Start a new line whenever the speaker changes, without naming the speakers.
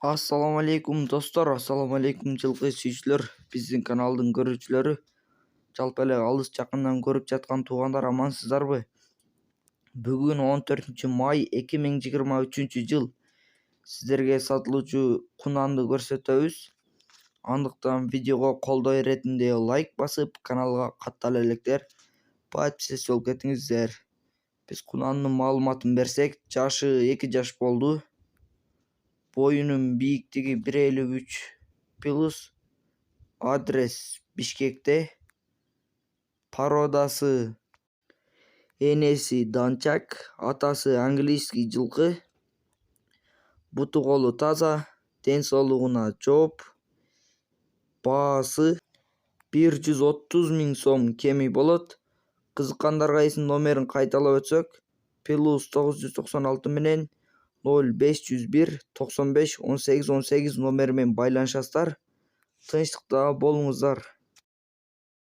Assalamu alaikum dostlar, assalamu alaikum жылкы сүйүүчүлөр, биздин каналдын көрүүчүлөрү, жалпы эле алыс жакындан көрүп жаткан туугандар амансыздарбы? Бүгүн 14-май 2023-жыл. Сиздерге сатылуучу кунанды көрсөтөбүз. Андыктан видеого колдоо иретинде лайк басып, каналга каттала электер подписчиси болуп кетиңиздер. Биз кунандын маалыматын берсек, жашы 2 жаш болду. Boyunun büyüklüğü 1,53 plus. Adres Bişkek'te. Parodası enesi dançak, atası Angliski жылкы. Butu kolu taza, денсаулыгына жооп. Baası 130.000 сом кеми болот. Кызыккандарга эсин номерин кайталап өтсөк, плюс 996 менен 0501 95 18 18 номермен байланышасыздар. Тынчтыкта болуңуздар.